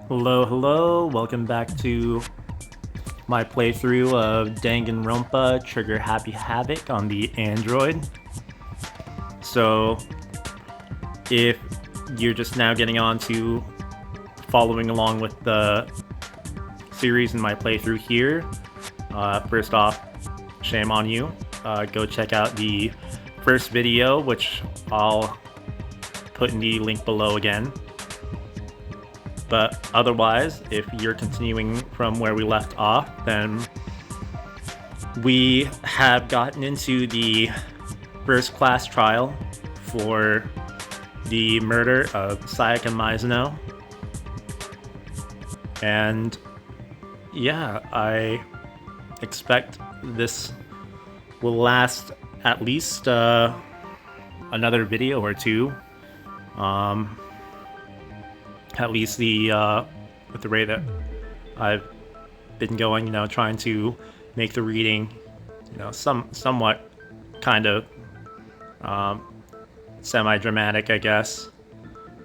Hello, welcome back to my playthrough of Danganronpa Trigger Happy Havoc on the Android. So, if you're just now getting on to following along with the series in my playthrough here, first off, shame on you. Go check out the first video, which I'll put in the link below again. But otherwise, if you're continuing from where we left off, then we have gotten into the first class trial for the murder of Sayaka Mizuno. And yeah, I expect this will last at least another video or two. At least with the rate that I've been going, trying to make the reading, somewhat kind of semi-dramatic, I guess,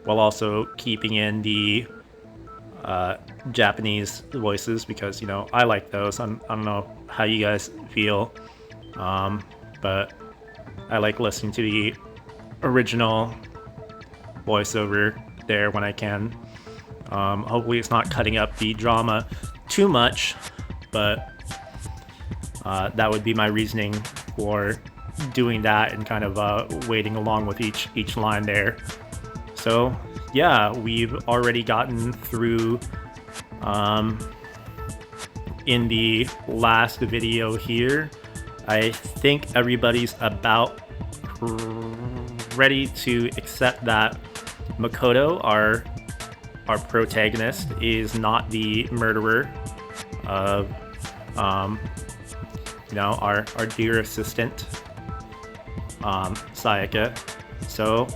while also keeping in the Japanese voices because, I like those. I don't know how you guys feel, but I like listening to the original voiceover there when I can. Hopefully it's not cutting up the drama too much, but that would be my reasoning for doing that and kind of waiting along with each line there. So yeah, we've already gotten through in the last video here. I think everybody's about ready to accept that Makoto, our protagonist, is not the murderer of our dear assistant Sayaka. So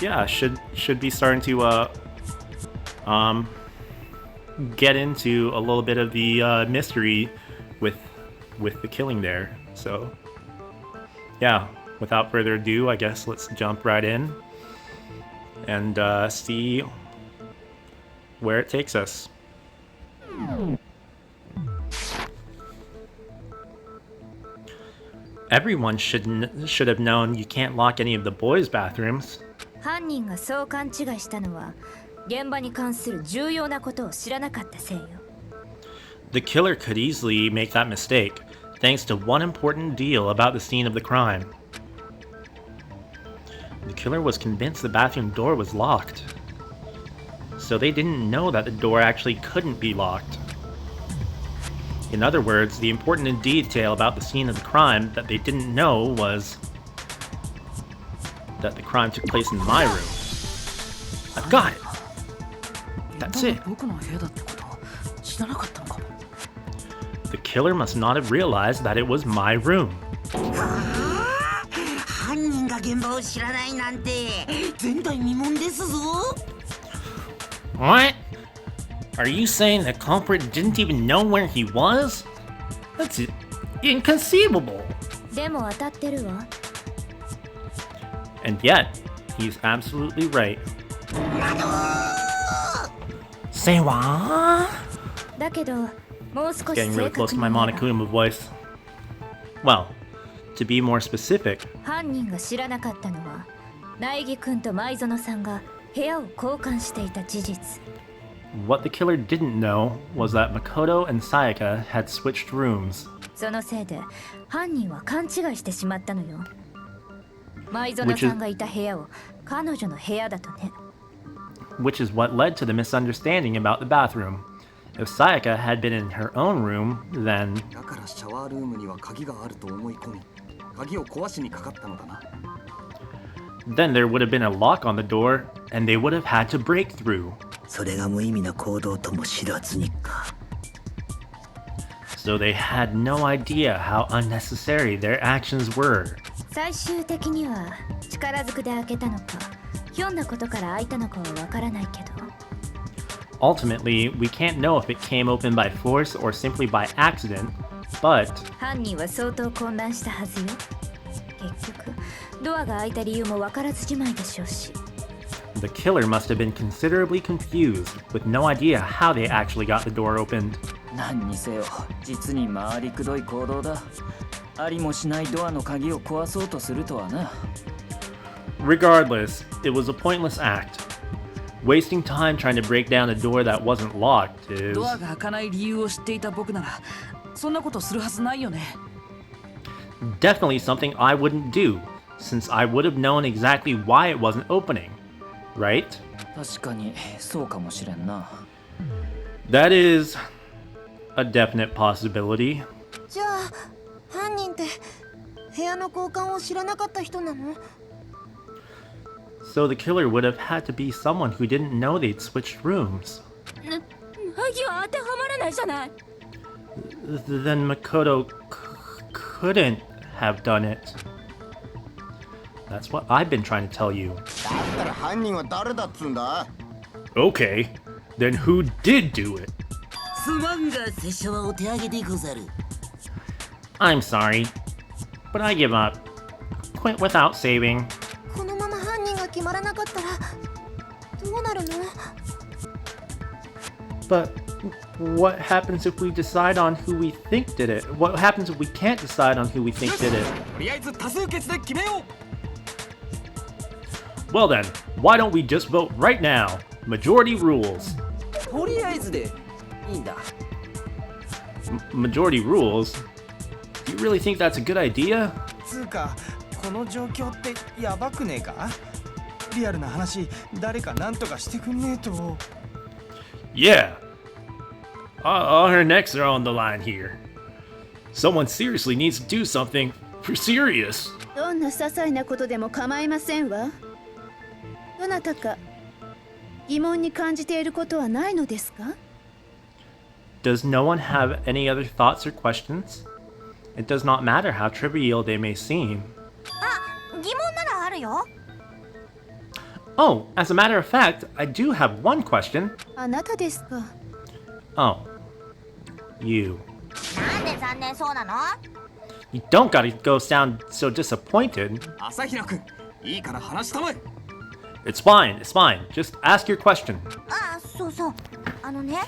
yeah, should be starting to get into a little bit of the mystery with the killing there. So yeah, without further ado, I guess let's jump right in and see where it takes us. Everyone should have known you can't lock any of the boys' bathrooms. 犯人がそう勘違いしたのは現場に関する重要なことを知らなかったせいよ。The killer could easily make that mistake, thanks to one important deal about the scene of the crime. The killer was convinced the bathroom door was locked, so they didn't know that the door actually couldn't be locked. In other words, the important detail about the scene of the crime that they didn't know was that the crime took place in my room. I've got it! That's it! The killer must not have realized that it was my room. What? Are you saying the culprit didn't even know where he was? That's inconceivable. And yet, he's absolutely right. Say what? Getting really close to my Monokuma voice. Well, to be more specific, what the killer didn't know was that Makoto and Sayaka had switched rooms. Which is what led to the misunderstanding about the bathroom. If Sayaka had been in her own room, then there would have been a lock on the door, and they would have had to break through. So they had no idea how unnecessary their actions were. Ultimately, we can't know if it came open by force or simply by accident, but the killer must have been considerably confused, with no idea how they actually got the door opened. 何にせよ実に回りくどい行動だ。ありもしないドアの鍵を壊そうとするとはな。Regardless, it was a pointless act. Wasting time trying to break down a door that wasn't locked is... ドアが開かない理由を知っていた僕ならそんなことするはずないよね。Definitely something I wouldn't do, since I would have known exactly why it wasn't opening, right? 確かにそうかもしれんな。That is a definite possibility. じゃあ犯人って部屋の交換を知らなかった人なの？ So the killer would have had to be someone who didn't know they'd switched rooms. 鍵は当てはまらないじゃない。 Then Makoto couldn't have done it. That's what I've been trying to tell you. だったら犯人は誰だっつんだ？ Okay, then who did do it? すまんが拙者はお手上げでござる。 I'm sorry, but I give up. Quit without saving. このまま犯人が決まらなかったらどうなるの？ But what happens if we decide on who we think did it? What happens if we can't decide on who we think did it? とりあえず多数決で決めよう。 Well then, why don't we just vote right now? Majority rules. とりあえずでいいんだ。 Majority rules? Do you really think that's a good idea? つうかこの状況ってやばくねえか？リアルな話誰か何とかしてくんねえと。 Yeah. All her necks are on the line here. Someone seriously needs to do something for serious. どんな些細なことでも構いませんわ。どなたか疑問に感じていることはないのですか？ Does no one have any other thoughts or questions? It does not matter how trivial they may seem. 疑問ならあるよ。 Oh, as a matter of fact, I do have one question. あなたですか？ Oh. You. なんで残念そうなの？ You don't gotta go sound so disappointed. 朝比奈君、いいから話したまえ。 It's fine, it's fine. Just ask your question. あ、そうそう。ね。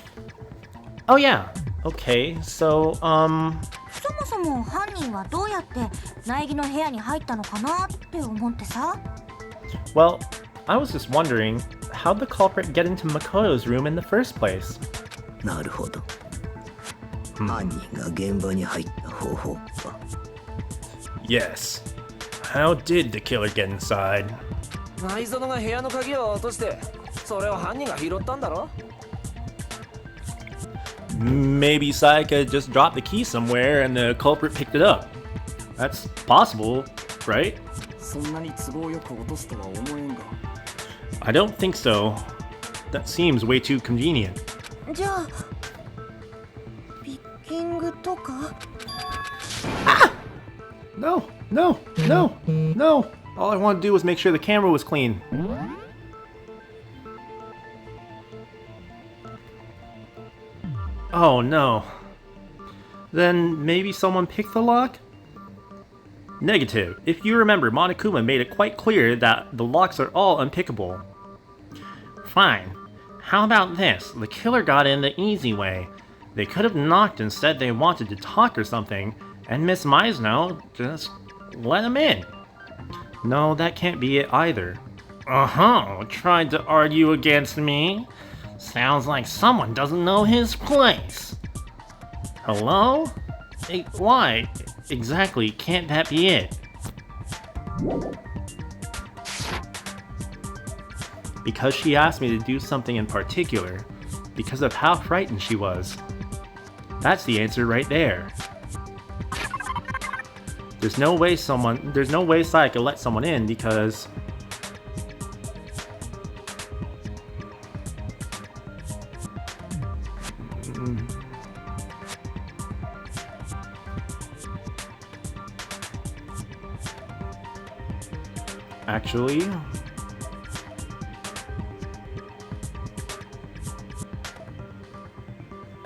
Oh yeah. Okay, so, そもそも犯人はどうやって苗木の部屋に入ったのかなって思ってさ。 well, I was just wondering, how'd the culprit get into Makoto's room in the first place? なるほど。犯人が現場に入った方法か。 Yes. How did the killer get inside? 前園が部屋の鍵を落として、それを犯人が拾ったんだろ？ Maybe Sayaka just dropped the key somewhere and the culprit picked it up. That's possible, right? そんなに都合よく落とすとは思えんが。 I don't think so. That seems way too convenient. じゃあピッキングとか？ No, no, no, no. All I wanted to do was make sure the camera was clean. Oh no. Then maybe someone picked the lock? Negative. If you remember, Monokuma made it quite clear that the locks are all unpickable. Fine. How about this? The killer got in the easy way. They could have knocked and said they wanted to talk or something, and Miss Meisno just let him in. No, that can't be it either. Uh-huh, tried to argue against me? Sounds like someone doesn't know his place. Hello? Why? Exactly, can't that be it? Because she asked me to do something in particular, because of how frightened she was. That's the answer right there. There's no way Sayaka let someone in because...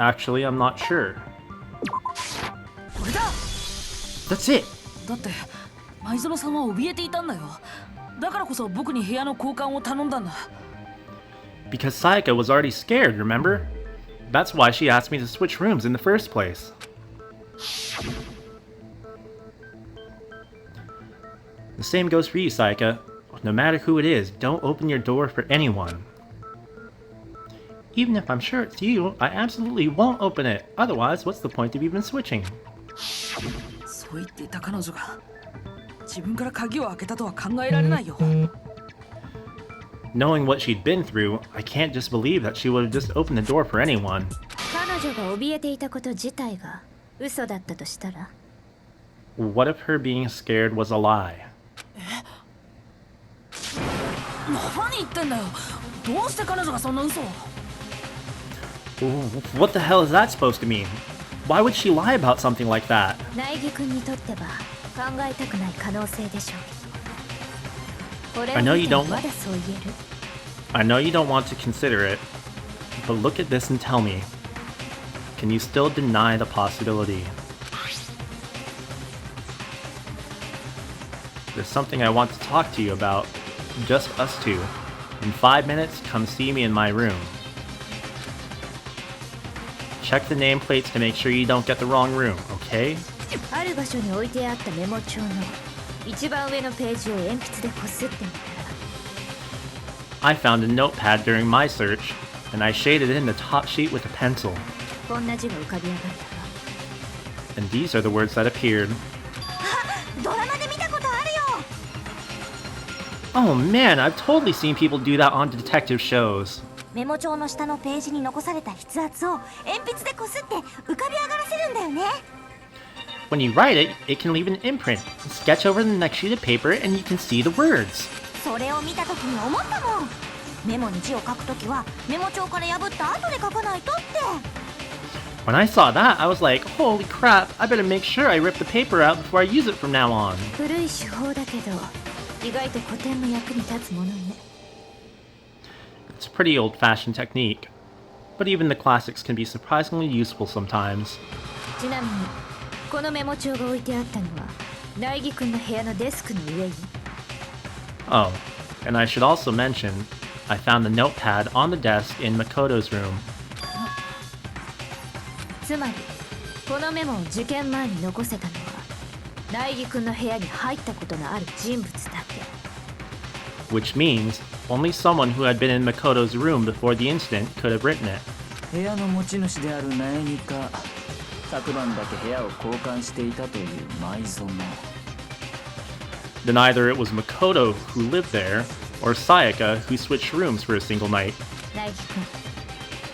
Actually, I'm not sure. これだ。 That's it! だって前園さんは怯えていたんだよ。だからこそ僕に部屋の交換を頼んだんだ。Because Sayaka was already scared, remember? That's why she asked me to switch rooms in the first place. The same goes for you, Sayaka. No matter who it is, don't open your door for anyone. Even if I'm sure it's you, I absolutely won't open it. Otherwise, what's the point of even switching? そう言っていた彼女が自分から鍵を開けたとは考えられないよ。 Knowing what she'd been through, I can't just believe that she would have just opened the door for anyone. 彼女が怯えていたこと自体が嘘だったとしたら What if her being scared was a lie? 何言ってんだよ。どうして彼女がそんな嘘を。 What the hell is that supposed to mean? Why would she lie about something like that? 苗木君にとっては考えたくない可能性でしょうけど。これ I know を you 見て don't まだそう言える I know you don't want to consider it, but look at this and tell me. Can you still deny the possibility? There's something I want to talk to you about. Just us two. In 5 minutes, come see me in my room. Check the nameplates to make sure you don't get the wrong room, okay? ある場所に置いてあったメモ帳の一番上のページを鉛筆でこすってみたら I found a notepad during my search, and I shaded in the top sheet with a pencil. こんな字が浮かび上がったわ And these are the words that appeared. ドラマで見たことあるよ。 Oh man, I've totally seen people do that on detective shows. メモ帳の下のページに残された筆圧を鉛筆でこすって浮かび上がらせるんだよね。 When you write it, it can leave an imprint. Sketch over the next sheet of paper and you can see the words. それを見た時に思ったもん。メモに字を書くときはメモ帳から破った後で書かないとって。 When I saw that, I was like, holy crap, I better make sure I rip the paper out before I use it from now on. 古い手法だけど意外と古典の役に立つものね It's a pretty old-fashioned technique. But even the classics can be surprisingly useful sometimes. ちなみにこのメモ帳が置いてあったのは苗木君の部屋のデスクの上に Oh, and I should also mention, I found the notepad on the desk in Makoto's room. つまりこのメモを事件前に残せたのは苗木君の部屋に入ったことのある人物だけ Which means, only someone who had been in Makoto's room before the incident could have written it. 部屋の持ち主である苗木か昨晩だけ部屋を交換していたという舞園 Then either it was Makoto who lived there, or Sayaka who switched rooms for a single night. 苗木君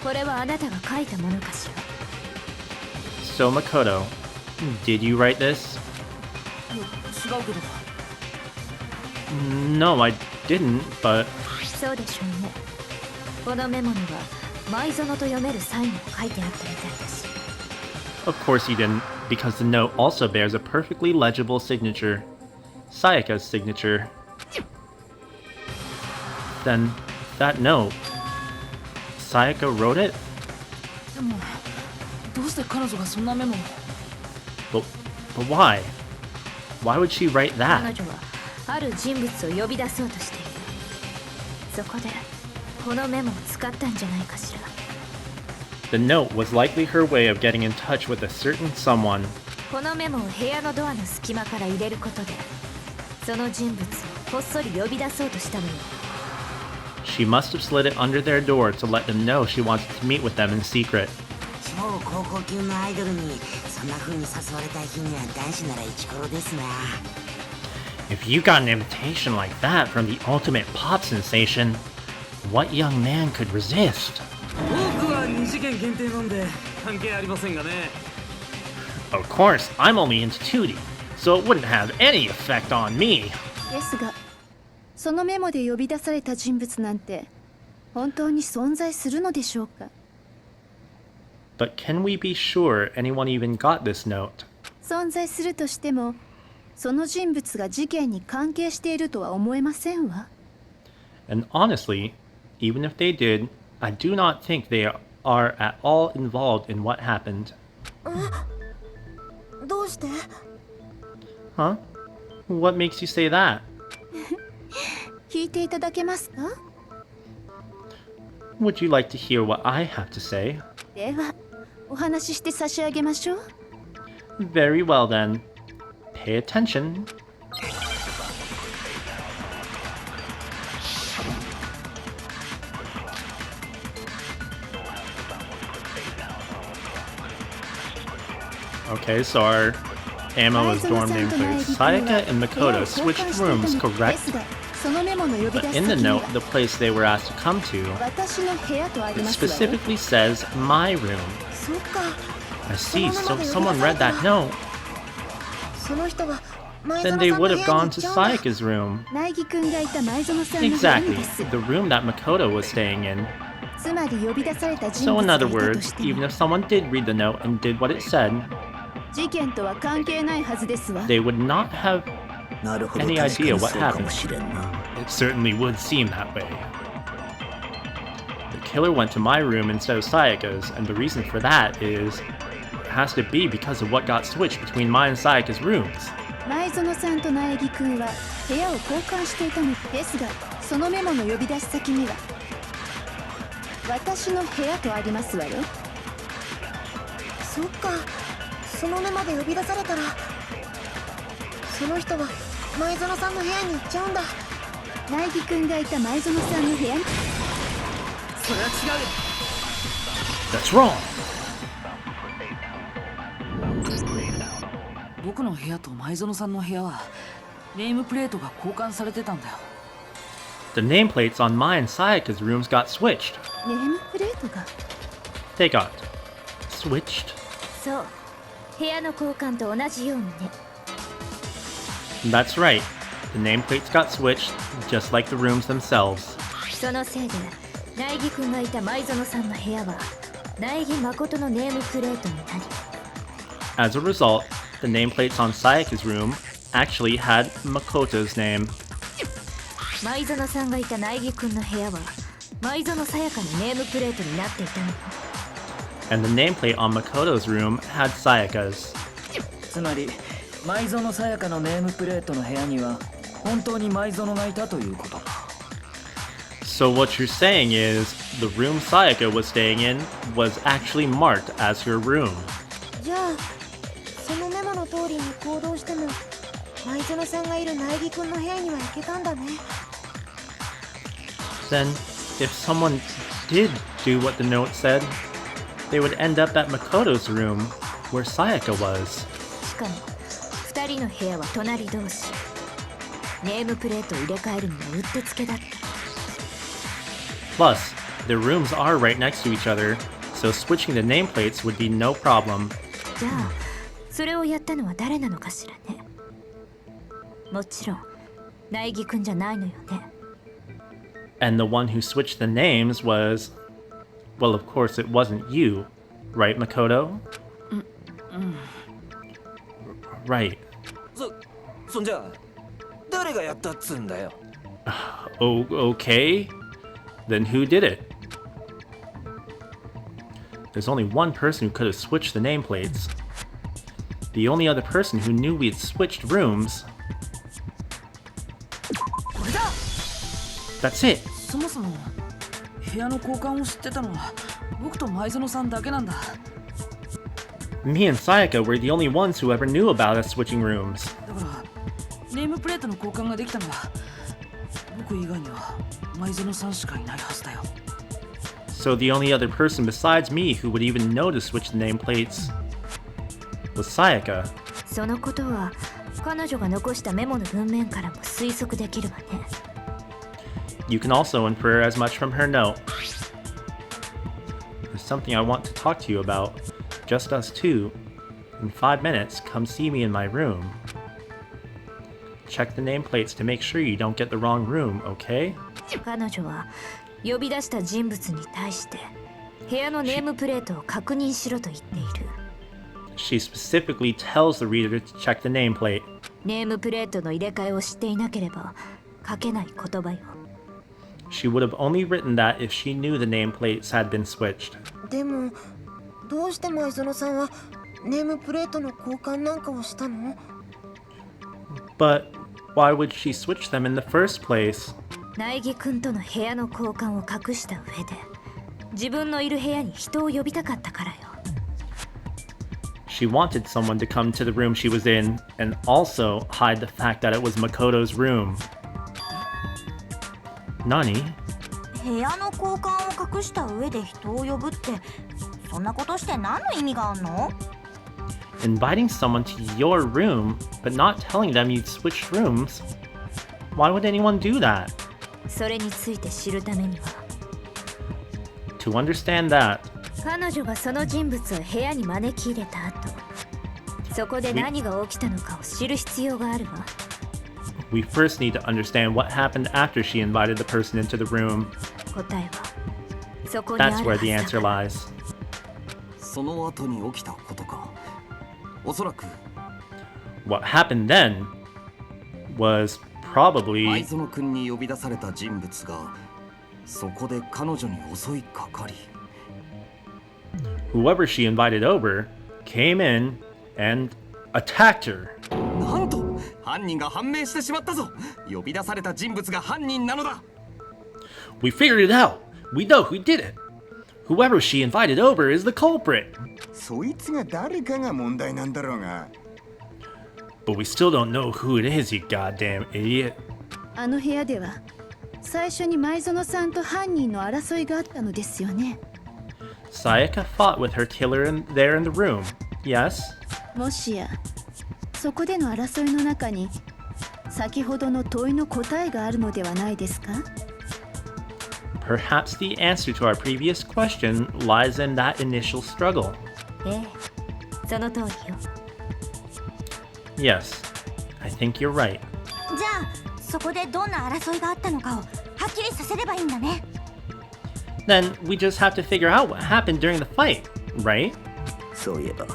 これはあなたが書いたものかしら So Makoto, did you write this? 違うけど。 No, I didn't, but そうでしょうねこのメモには舞園と読めるサインも書いてあったみたいだし of course you didn't, because the note also bears a perfectly legible signature. Sayaka's signature. Then, that note, Sayaka wrote it? でもどうして彼女がそんなメモを。 But why? Why would she write 彼 that? 女はある人物を呼び出そうとしているそこでこのメモを使ったんじゃないかしら The note was likely her way of getting in touch with a certain someone. このメモを部屋のドアの隙間から入れることでその人物をこっそり呼び出そうとしたのよ She must have slid it under their door to let them know she wanted to meet with them in secret. 超高校級のアイドルにそんな風に誘われた日には男子ならイチコロですな If you got an invitation like that from the ultimate pop sensation, what young man could resist? 僕は2次元限定なんで関係ありませんがね Of course, I'm only into 2D, so it wouldn't have any effect on me. ですがそのメモで呼び出された人物なんて本当に存在するのでしょうか But can we be sure anyone even got this note? 存在するとしてもその人物が事件に関係しているとは思えませんわ And honestly, even if they did, I do not think they are at all involved in what happened. どうして？ Huh? What makes you say that? 聞いていただけますか Would you like to hear what I have to say? ではお話しして差し上げましょう。 Very well then. Pay attention. Okay, so our ammo is dorm nameplates. Sayaka and Makoto switched rooms, correct? そのメモの呼び出 But し in the 先に note, は the place they were asked to come to, 私の部屋とあり it ますわよ。 specifically says my room. そっか I see, so someone read that note. その人は前 Then 園 they さんの would 部 have 屋に gone 行っ to ちゃうんだ Sayaka's room. 苗木くんがいた前園さんの部屋に Exactly, です。 the room that Makoto was staying in. つまり呼び出された人 So 物 in がいた other と words, して even も if someone did read the note and did what it said, 事件とは関係ないはずですわ。 they would not have なるほど any 確か idea に what そうか happened. もしれんな。 It certainly would seem that way. The killer went to my room instead of Sayaka's, and the reason for that is it has to be because of what got switched between mine and Sayaka's rooms. 前園さんと苗木くんは部屋を交換していたのですが、そのメモの呼び出し先には私の部屋とありますわよ。そっかその目まで呼び出されたらその人は前園さんの部屋に行っちゃうんだ。苗木くんがいた前園さんの部屋に。それは違うよ。 That's wrong! 僕の部屋と前園さんの部屋はネームプレートが交換されてたんだよ。 The nameplates on mine and Sayaka's rooms got switched. ネームプレートが They got switched. そう部屋の交換と同じようにね。 That's right. The nameplates got switched, just like the rooms themselves. そのせいで苗木くんがいた前園さんの部屋は苗木誠のネームプレートになり As a result, the nameplates on Sayaka's room actually had Makoto's name. 前園さんがいた苗木くんの部屋は前園さやかのネームプレートになっていたの。 And the nameplate on Makoto's room had Sayaka's. つまり前園さやかのネームプレートの部屋には本当に前園がいたということか。 So what you're saying is, the room Sayaka was staying in was actually marked as her room. じゃあそのメモの通りに行動しても前園さんがいる苗木くんの部屋には行けたんだね。 Then, if someone did do what the note said, they would end up at Makoto's room, where Sayaka was. しかも2人の部屋は隣同士。ネームプレートを入れ替えるのもうってつけだった。 Plus, their rooms are right next to each other, so switching the nameplates would be no problem. じゃあそれをやったのは誰なのかしらね。もちろん苗木くんじゃないのよね。 And the one who switched the names was... Well, of course, it wasn't you, right, Makoto? Right. そんじゃ誰がやったっつんだよ。 Oh, okay. Then who did it? There's only one person who could have switched the nameplates. The only other person who knew we had switched rooms... That's it. そもそも部屋の交換を知ってたのは僕と前園さんだけなんだ。 Me and Sayaka were the only ones who ever knew about us switching rooms. だからネームプレートの交換ができたのは僕以外には前園さんしかいないはずだよ。 So the only other person besides me who would even know to switch the nameplates was Sayaka. そのことは彼女が残したメモの文面からも推測できるわね。 You can also infer as much from her note. There's something I want to talk to you about. Just us two. In 5 minutes, come see me in my room. Check the nameplates to make sure you don't get the wrong room, okay? 彼女は呼び出した人物に対して部屋のネームプレートを確認しろと言っている。 She specifically tells the reader to check the nameplate. ネームプレートの入れ替えを知っていなければ書けない言葉よ。 She would have only written that if she knew the nameplates had been switched. でもどうして前園さんはネームプレートの交換なんかをしたの？ But why would she switch them in the first place? 苗木くんとの部屋の交換を隠した上で自分のいる部屋に人を呼びたかったからよ。 She wanted someone to come to the room she was in and also hide the fact that it was Makoto's room. Nani? 部屋の交換を隠した上で人を呼ぶって、そんなことして何の意味があんの？ Inviting someone to your room, but not telling them you'd switched rooms? Why would anyone do that? それについて知るためには、 To understand that, 彼女がその人物を部屋に招き入れた後、そこで何が起きたのかを知る必要があるわ。 we first need to understand what happened after she invited the person into the room. 答えはそこにある That's は where ず the だ answer から。 lies. その後に起きたことか。おそらく What happened then was probably 前園君に呼び出された人物がそこで彼女に襲いかかり、 whoever she invited over came in and attacked her. なんと犯人が判明してしまったぞ。呼び出された人物が犯人なのだ。 We figured it out. We know who did it. Whoever she invited over is the culprit. そいつが誰かが問題なんだろうが。 But we still don't know who it is, you goddamn idiot. あの部屋では最初に前園さんと犯人の争いがあったのですよね。 Sayaka fought with her killer there in the room. Yes? もしやそこでの争いの中に先ほどの問いの答えがあるのではないですか？ Perhaps the answer to our previous question lies in that initial struggle. ええ、その通りよ。 Yes, I think you're right. じゃあそこでどんな争いがあったのかをはっきりさせればいいんだね。 Then we just have to figure out what happened during the fight, right? そういえば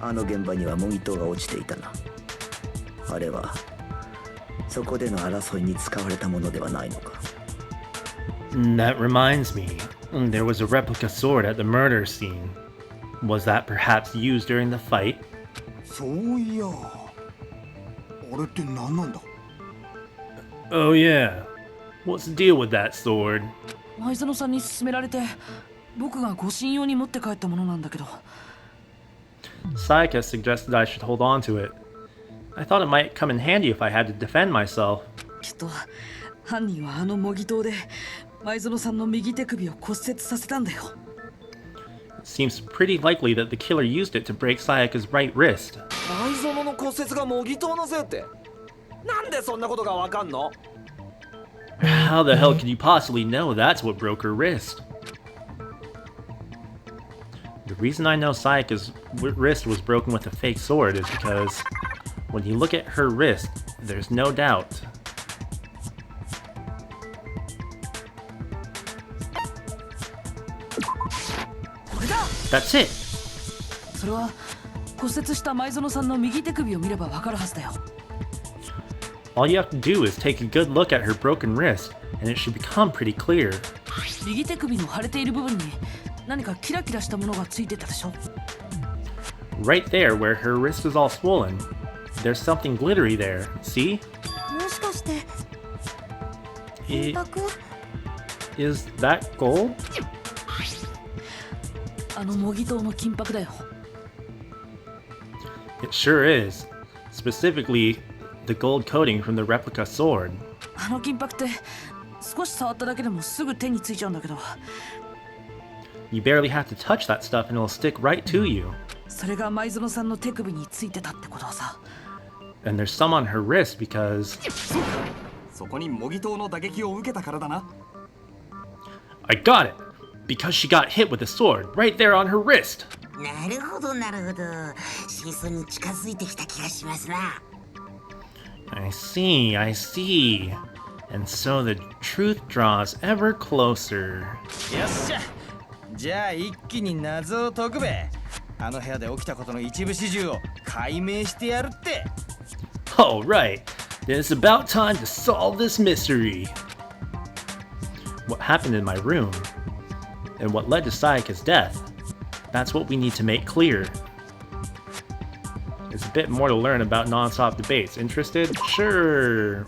あの現場には模擬刀が落ちていたな。あれはそこでの争いに使われたものではないのか。 That reminds me, there was a replica sword at the murder scene. Was that perhaps used during the fight? そういや、あれって何なんだ？ Oh yeah. What's the deal with that sword? 前園さんに勧められて僕が護身用に持って帰ったものなんだけど。 Sayaka suggested I should hold on to it. I thought it might come in handy if I had to defend myself. きっと犯人はあの模擬刀で前園さんの右手首を骨折させたんだよ。 It seems pretty likely that the killer used it to break Sayaka's right wrist. 前園の骨折が模擬刀のせいってなんでそんなことがわかんの？ How the hell could you possibly know that's what broke her wrist? The reason I know Sayaka's wrist was broken with a fake sword is because when you look at her wrist, there's no doubt. That's it! それは骨折した前園さんの右手首を見ればわかるはずだよ。 All you have to do is take a good look at her broken wrist, and it should become pretty clear. 右手首の腫れている部分に何かキラキラしたものがついてたでしょ。 Right there where her wrist is all swollen, there's something glittery there. See? もしかして It, 箔？ is that gold? あの模擬刀の金箔だよ。 It sure is. Specifically, the gold coating from the replica sword. あの金箔って少し触っただけでもすぐ手についちゃうんだけど、 You barely have to touch that stuff and it'll stick right to you. それが前園さんの手首についてたってことはさ。 And there's some on her wrist because そこに模擬刀の打撃を受けたからだな。 I got it! Because she got hit with a sword right there on her wrist! なるほどなるほど。真相に近づいてきた気がしますな。 I see, I see. And so the truth draws ever closer. よっしゃ。じゃあ一気に謎を解くべ。あの部屋で起きたことの一部始終を解明してやるって。 Oh, right. Then it's about time to solve this mystery. What happened in my room, and what led to Sayaka's death, that's what we need to make clear. There's a bit more to learn about non-stop debates. Interested? Sure.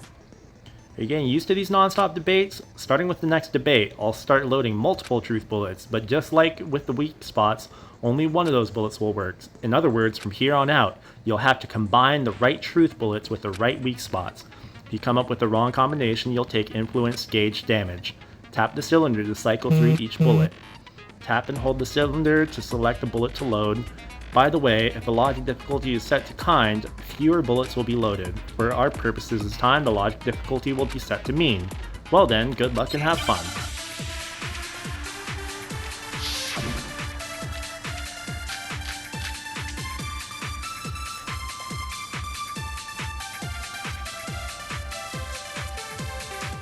Are you getting used to these non-stop debates? Starting with the next debate, I'll start loading multiple truth bullets, but just like with the weak spots, only one of those bullets will work. In other words, from here on out, you'll have to combine the right truth bullets with the right weak spots. If you come up with the wrong combination, you'll take influence gauge damage. Tap the cylinder to cycle through each bullet. Tap and hold the cylinder to select the bullet to load. By the way, if the logic difficulty is set to kind, fewer bullets will be loaded. For our purposes this time, the logic difficulty will be set to mean. Well then, good luck and have fun.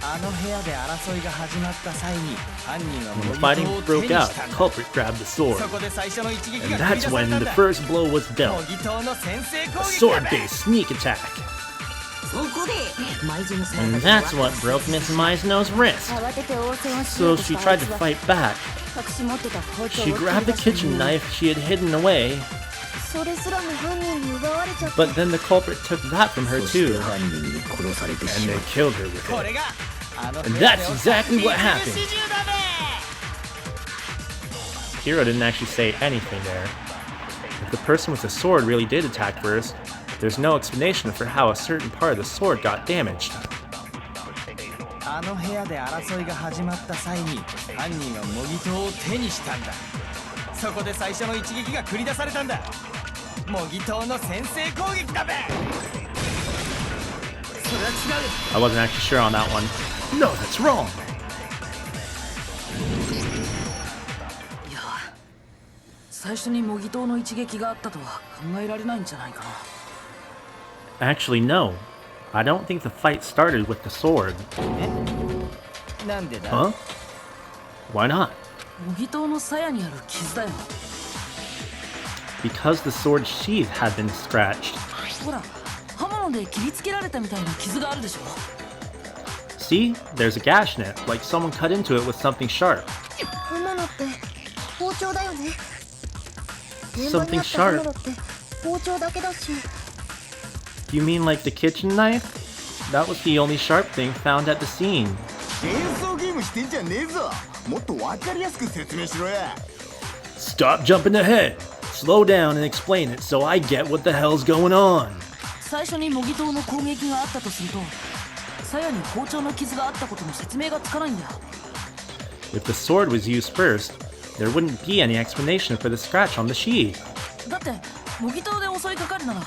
あの部屋で争いが始まった際に犯人は When 模 the 擬 fighting 刀を broke 手に out, し the たんだ culprit grabbed the sword. そこで最初の一撃 And が繰り出 that's され when たん the だ first blow was 模 dealt. 擬刀の先制 A 攻撃だべ sword-based sneak attack. そこで舞園さん And that's what broke Miss Meisno's wrist. 慌てて応戦をし So ようと she した tried あい to つは fight back. 隠し持ってた包丁 She を grabbed the 取り出した kitchen knife she had hidden away, それすらも犯人に奪われちゃった but then the culprit took that from her そして too, 犯人に殺されて and しま they う killed her with こ it. れがあの And 部屋で that's 起きた exactly what ビ happened. ーフシチューだべ Hero didn't actually say anything there. If the person with the sword really did attack first, there's no explanation for how a certain part of the sword got damaged. あの部屋で争いが始まった際に犯人は模擬刀を手にしたんだそこで最初の一撃が繰り出されたんだ模擬刀の先制攻撃だべそれは違う I wasn't actually sure on that one. No, that's wrong! いや最初に模擬刀の一撃があったとは考えられないんじゃないかな Actually, no. I don't think the fight started with the sword. なんでだ Huh? Why not? 模擬刀の鞘にある傷だよ Because the sword's sheath had been scratched. ほら刃物で切りつけられたみたいな傷があるでしょ See? There's a gash in it, like someone cut into it with something sharp. 刃物って包丁だよね現場に Something あった刃 sharp. 物って包丁だけだし You mean like the kitchen knife? That was the only sharp thing found at the scene. 連想ゲームしてんじゃねえぞもっとわかりやすく説明しろや Stop jumping ahead! Slow down and explain it so I get what the hell's going on. 最初に模擬刀の攻撃があったとすると鞘に包丁の傷があったことの説明がつかないんだよ If the sword was used first, there wouldn't be any explanation for the scratch on the sheath. だって模擬刀で襲いかかるなら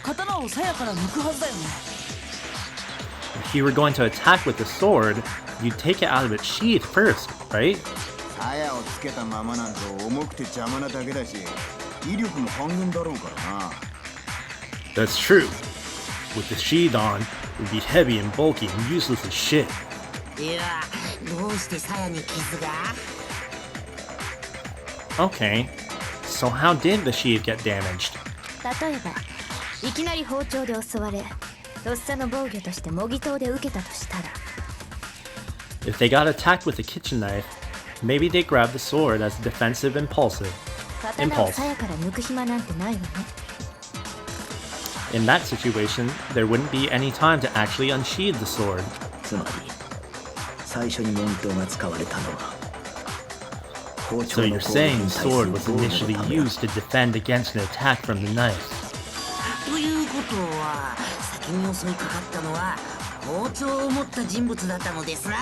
刀を鞘から抜くはずだよね If you were going to attack with the sword, you'd take it out of its sheath first, right? 鞘をつけたままなんて重くて邪魔なだけだし威力も半減だろうからな That's true. With the sheath on, it would be heavy and bulky and useless as shit. いやどうして鞘に傷が Okay, so how did the sheath get damaged? 例えばいきなり包丁で襲われとっさの防御として模擬刀で受けたとしたら If they got attacked with a kitchen knife, maybe they grabbed the sword as a defensive impulsive. 刀を鞘から抜く暇なんてないわね In that situation, there wouldn't be any time to actually unsheathe the sword. つまり最初に模擬刀が使われたのは包 So 丁の you're 攻撃 saying に the 対す sword る was 防御の initially ためだ used to defend against an attack from the knife. ということは先に襲いかかったのは包丁を持った人物だったのですな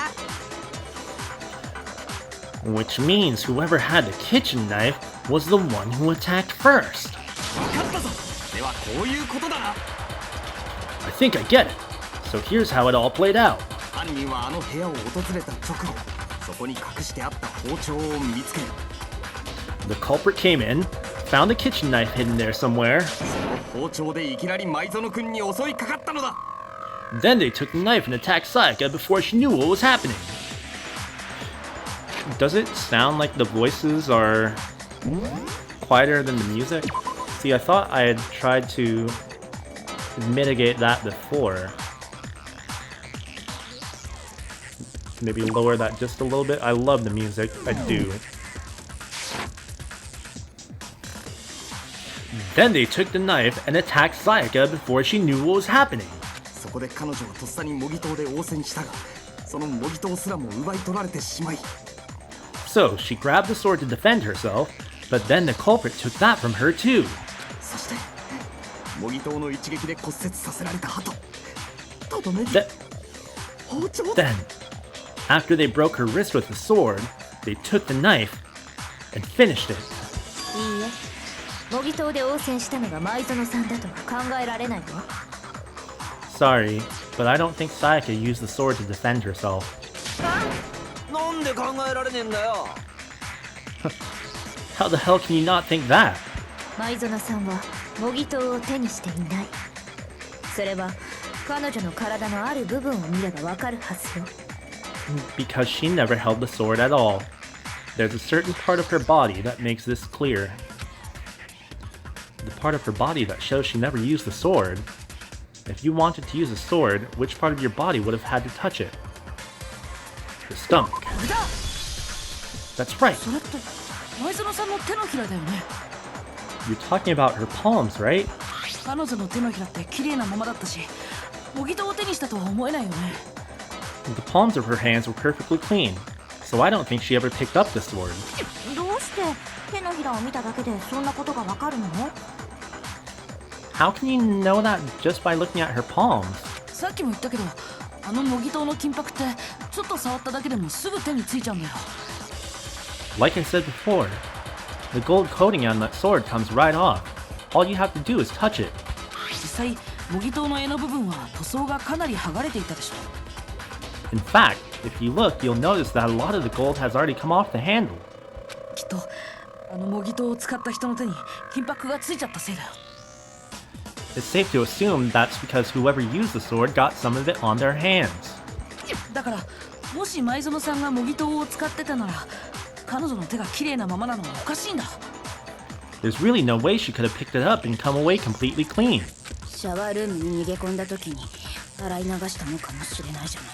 Which means whoever had the kitchen knife was the one who attacked first. 分かったぞではこういうことだな I think I get it. So here's how it all played out. 犯人はあの部屋を訪れた直後そこに隠してあった包丁を見つける The culprit came in, found the kitchen knife hidden there somewhere, 包丁でいきなり舞園くんに襲いかかったのだ then they took the knife and attacked Sayaka before she knew what was happening. Does it sound like the voices are quieter than the music? See, I thought I had tried to mitigate that before. Maybe lower that just a little bit. I love the music, I do. Then they took the knife and attacked Sayaka before she knew what was happening. そこで彼女はとっさに模擬刀で応戦したが、その模擬刀すらも奪い取られてしまい。 So, she grabbed the sword to defend herself, but then the culprit took that from her too. そして模擬刀の一撃で骨折させられた後、とどめに 包丁。 Then, after they broke her wrist with the sword, they took the knife and finished it. いいえ、模擬刀で応戦したのが前園さんだとは考えられないわ。 Sorry, but I don't think Sayaka used the sword to defend herself. なんで考えられねえんだよ。 How the hell can you not think that? 前園さんは模擬刀を手にしていない。それは彼女の体のある部分を見ればわかるはずよ。 Because she never held the sword at all. There's a certain part of her body that makes this clear. The part of her body that shows she never used the sword. If you wanted to use a sword, which part of your body would have had to touch it? The stomach. That's right. それって前園さんの手のひらだよね。 You're talking about her palms, right? 彼女の手のひらって綺麗なままだったし、模擬刀を手にしたとは思えないよね。 The palms of her hands were perfectly clean, so I don't think she ever picked up the sword. どうして手のひらを見ただけでそんなことがわかるの？ How can you know that just by looking at her palms? さっきも言ったけど、あの模擬刀の金箔ってちょっと触っただけでもすぐ手についちゃうんだよ。 Like I said before, the gold coating on that sword comes right off. All you have to do is touch it. 実際模擬刀の柄の部分は塗装がかなり剥がれていたでしょ。 In fact, if you look, you'll notice that a lot of the gold has already come off the handle. きっとあの模擬刀を使った人の手に金箔がついちゃったせいだよ。 It's safe to assume that's because whoever used the sword got some of it on their hands. だからもし前園さんが模擬刀を使ってたなら、彼女の手が綺麗なままなのはおかしいんだ。 There's really no way she could have picked it up and come away completely clean. シャワールームに逃げ込んだ時に洗い流したのかもしれないじゃない。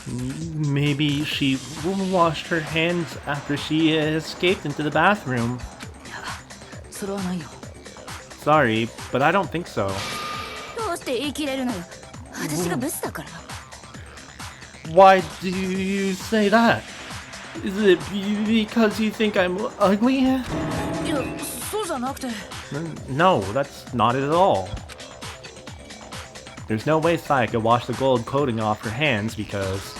Maybe she washed her hands after she escaped into the bathroom. いや、それはないよ。 Sorry, but I don't think so. どうして言い切れるのよ。私がブスだから。 Why do you say that? Is it because you think I'm ugly? いや、そうじゃなくて。 No, that's not it at all. There's no way Sayaka washed the gold coating off her hands because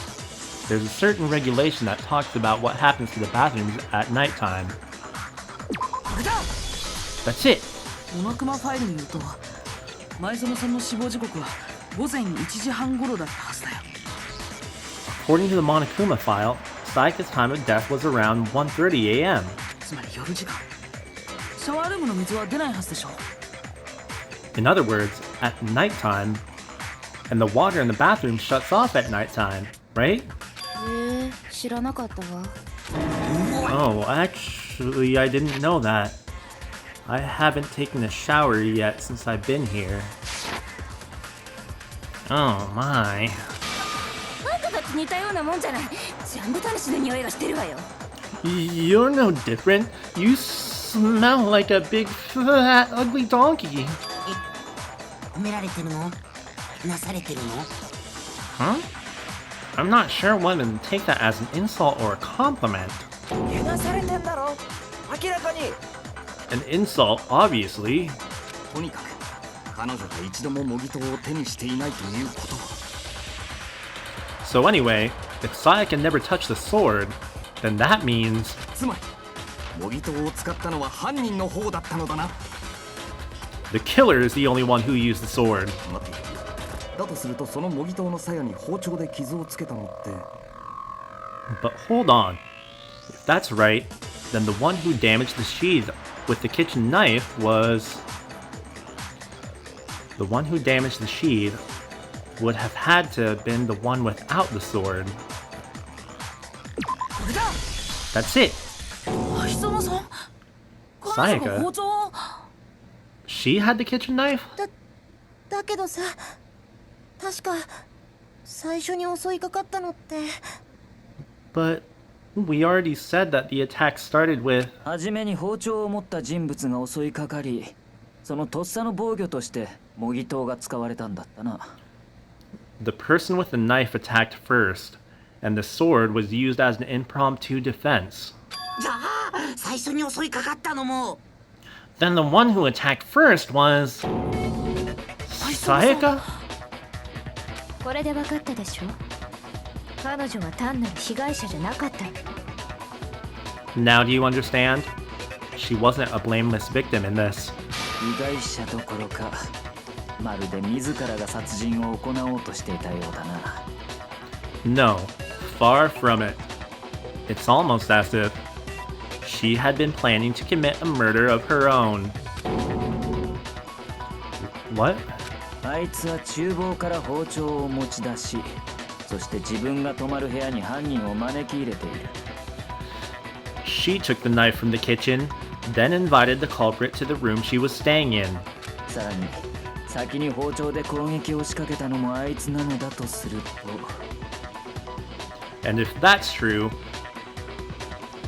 there's a certain regulation that talks about what happens to the bathrooms at nighttime. これだ。 That's it. モノクマファイルによると、前園さんの死亡時刻は午前1時半頃だったはずだよ。 According to the Monokuma file, Sayaka's time of death was around 1:30 a.m. つまり夜時間。シャワールームの水は出ないはずでしょ。 In other words, at nighttime, and the water in the bathroom shuts off at nighttime, right? 知らなかったわ。 Oh, actually, I didn't know that. I haven't taken a shower yet since I've been here. Oh my. あんたたち似たようなもんじゃない。ジャンボタニシの匂いがしてるわよ。 You're no different. You smell like a big, fat, ugly donkey. 褒められてるの？なされてるの？ Huh? I'm not sure whether to take that as an insult or a compliment. けなされてんだろ。明らかに。 An insult, obviously. とにかく彼女が一度も模擬刀を手にしていないということは。 So anyway, if Sayaka never touched the sword, then that means つまり模擬刀を使ったのは犯人の方だったのだな。 the killer is the only one who used the sword. 待って、だとするとその模擬刀の鞘に包丁で傷をつけたのって。 But hold on. If that's right, then the one who damaged the sheath with the kitchen knife was... The one who damaged the sheath would have had to have been the one without the sword. これだ。 That's it. 前園さん。彼女が包丁を。 She had the kitchen knife? だけどさ、確か最初に襲いかかったのって。 But we already said that the attack started with... はじめに包丁を持った人物が襲いかかり、そのとっさの防御として模擬刀が使われたんだったな。The person with the knife attacked first, and the sword was used as an impromptu defense. じゃあ最初に襲いかかったのも Then the one who attacked first was... Sayaka? これで分かったでしょ。彼女は単なる被害者じゃなかった。 Now do you understand? She wasn't a blameless victim in this. 被害者どころかまるで自らが殺人を行おうとしていたようだな。 No, far from it. It's almost as if she had been planning to commit a murder of her own. What? あいつは厨房から包丁を持ち出し、そして自分が泊まる部屋に犯人を招き入れている。 She took the knife from the kitchen, then invited the culprit to the room she was staying in. さらに先に包丁で攻撃を仕掛けたのもあいつなのだとすると。 And if that's true,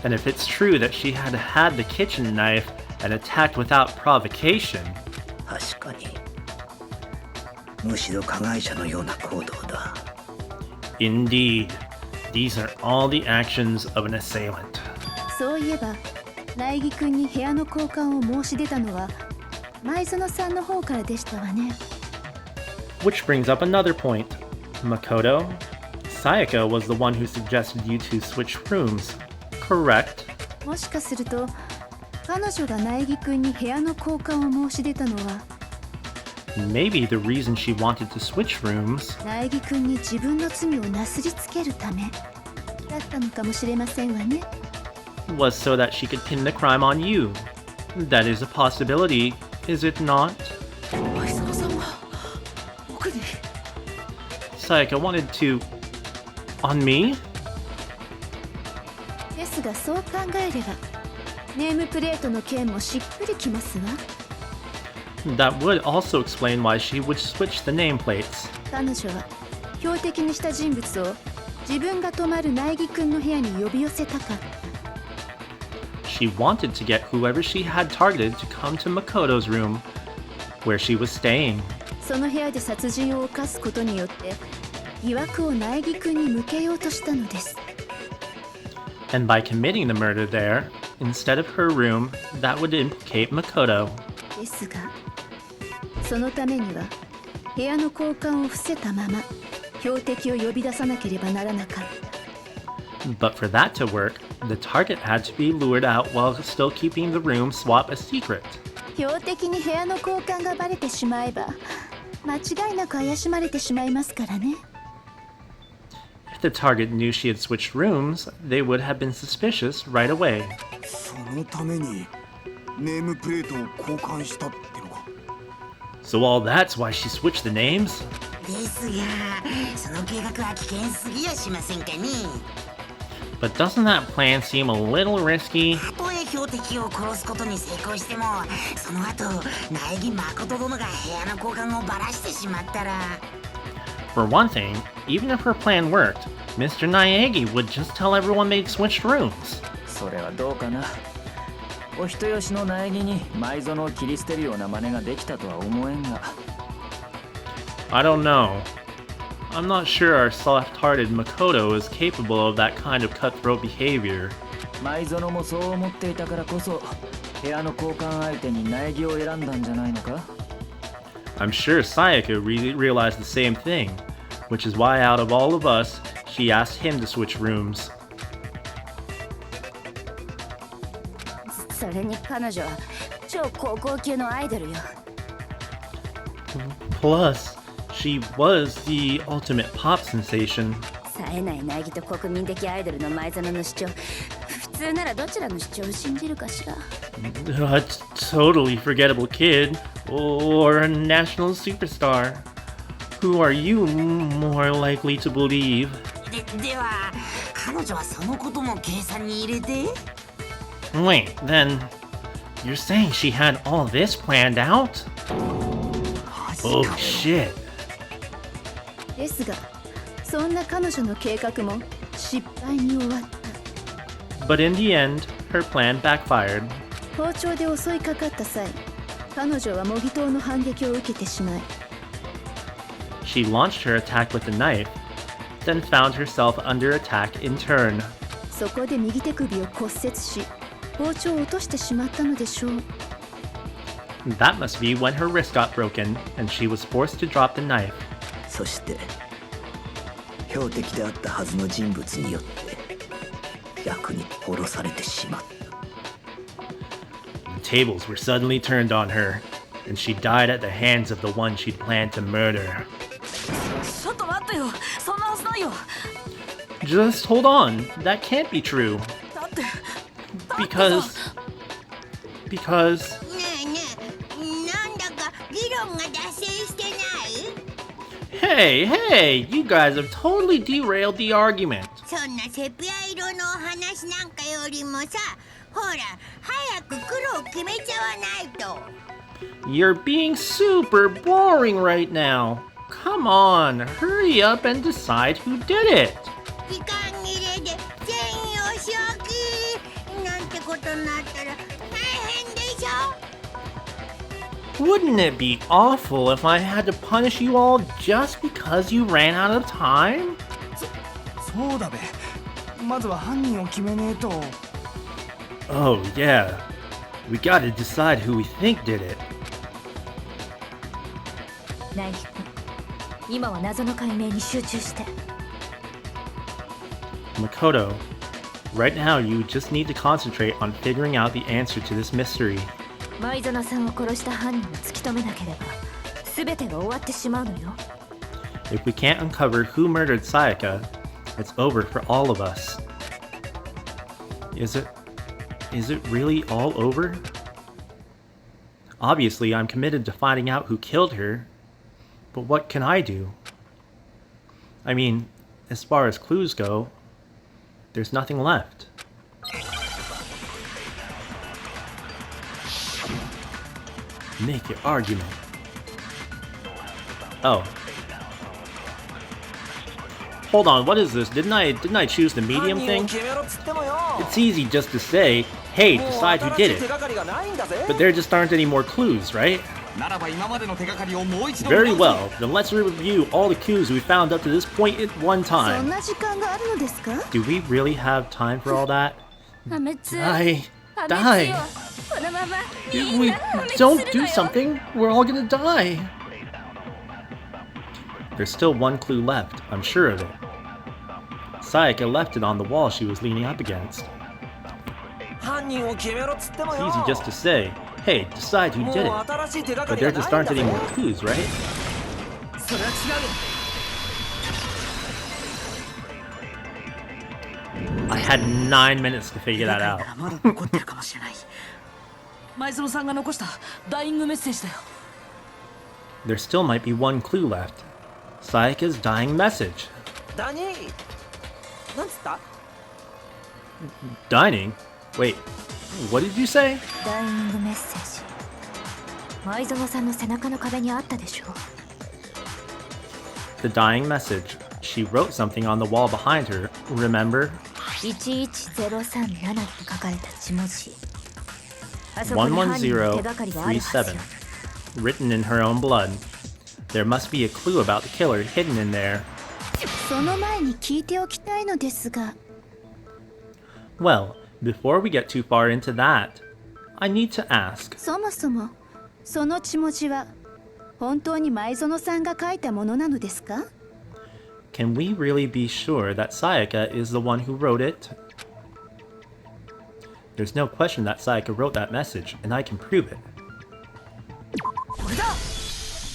and if it's true that she had had the kitchen knife and attacked without provocation, 確かにむしろ加害者のような行動だ。 indeed, these are all the actions of an assailant. そういえば苗木君に部屋の交換を申し出たのは前園さんの方からでしたわね。 Which brings up another point. Makoto, Sayaka was the one who suggested you two switch rooms, correct? もしかすると彼女が苗木君に部屋の交換を申し出たのは Maybe the reason she wanted to switch rooms 苗木君に自分の罪をなすりつけるためだったのかもしれませんわね。 was so that she could pin the crime on you. That is a possibility, is it not? 前園さんは僕に Sayaka wanted to... on me? ですがそう考えればネームプレートの件もしっくりきますわ。 That would also explain why she would switch the nameplates. 彼女は標的にした人物を自分が泊まる苗木君の部屋に呼び寄せたかった。 She wanted to get whoever she had targeted to come to Makoto's room, where she was staying. その部屋で殺人を犯すことによって疑惑を苗木君に向けようとしたのです。 And by committing the murder there, instead of her room, that would implicate Makoto. ですがそのためには部屋の交換を伏せたまま標的を呼び出さなければならなかった。 But for that to work, the target had to be lured out while still keeping the room swap a secret. 標的に部屋の交換がバレてしまえば間違いなく怪しまれてしまいますからね。 If the target knew she had switched rooms, they would have been suspicious right away. そのためにネームプレートを交換したってのか。 So all that's why she switched the names? ですがその計画は危険すぎやしませんかね。 But doesn't that plan seem a little risky? たとえ標的を殺すことに成功してもその後苗木誠殿が部屋の交換をばらしてしまったら For one thing, even if her plan worked, Mr. Naegi would just tell everyone they'd switched rooms. それはどうかな。お人よしの苗木に前園を切り捨てるような真似ができたとは思えんが。 I don't know. I'm not sure our soft-hearted Makoto is capable of that kind of cutthroat behavior. 前園もそう思っていたからこそ部屋の交換相手に苗木を選んだんじゃないのか。 I'm sure Sayaka realized the same thing, which is why out of all of us, she asked him to switch rooms. それに彼女は超高校級のアイドルよ。 Plus, she was the ultimate pop sensation. 冴えない苗木と国民的アイドルの前園の主張、普通ならどちらの主張を信じるかしら。 A totally forgettable kid, or a national superstar. Who are you more likely to believe? では彼女はそのことも計算に入れて Wait, then you're saying she had all this planned out? Oh shit. ですがそんな彼女の計画も失敗に終わった。 But in the end, her plan backfired. 包丁で襲いかかった際彼女は模擬刀の反撃を受けてしまい She launched her attack with the knife, then found herself under attack in turn. そこで右手首を骨折し包丁を落としてしまったのでしょう。 That must be when her wrist got broken and she was forced to drop the knife. そして標的であったはずの人物によって逆に殺されてしまった。 The tables were suddenly turned on her, and she died at the hands of the one she'd planned to murder. ちょっと待ってよ、そんなはずないよ。 Just hold on, that can't be true. だって Because... ねえねえ、なんだか議論が脱線してない？ Hey, you guys have totally derailed the argument. そんなセピア色のお話なんかよりもさ、ほら早く黒を決めちゃわないと。 You're being super boring right now. Come on, hurry up and decide who did it. 時間切れで全員お仕置きなんてことになったら大変でしょ。 Wouldn't it be awful if I had to punish you all just because you ran out of time? そうだべ。まずは犯人を決めねえと。 Oh yeah, we gotta decide who we think did it. ナイフ君、今は謎の解明に集中して。 Makoto, right now you just need to concentrate on figuring out the answer to this mystery. 前園さんを殺した犯人を突き止めなければ全てが終わってしまうのよ。 If we can't uncover who murdered Sayaka, it's over for all of us. Is it really all over? Obviously, I'm committed to finding out who killed her, but what can I do? I mean, as far as clues go, there's nothing left. Make your argument. Oh. Hold on, what is this? Didn't I choose the medium thing? It's easy just to say, hey, decide who did it. But there just aren't any more clues, right? Very well, then let's review all the clues we found up to this point at one そん time. な時間があるのですか？ Do we really have time for all that? 破滅。 Die. 破 Die. 滅よ。このまま If we don't do something, we're all gonna die. There's still one clue left, I'm sure of it. Sayaka left it on the wall she was leaning up against. 犯人を決めろっつっても It's よ。 easy just to say, hey, decide who も did う it. 新しい手がか But り there がな just いん aren't だ any ぜ more clues, right? それは違う。 I had 9 minutes to figure that out. まだ残ってるかもしれない。前園さんが残したダイイングメッセージだよ。 There still might be one clue left. Sayaka's dying message. ダニーなんつった？ Dining? Wait, what did you say? ダイイングメッセージ。前園さんの背中の壁にあったでしょ。 The dying message. She wrote something on the wall behind her, remember? 11037って書かれた字文字。あそこに犯人の手がかりがあるはずよ。 11037. Written in her own blood. There must be a clue about the killer hidden in there. その前に聞いておきたいのですが。 Well, before we get too far into that, I need to ask. そもそもその血文字は本当に前園さんが書いたものなのですか？ Can we really be sure that Sayaka is the one who wrote it? There's no question that Sayaka wrote that message, and I can prove it. これだ。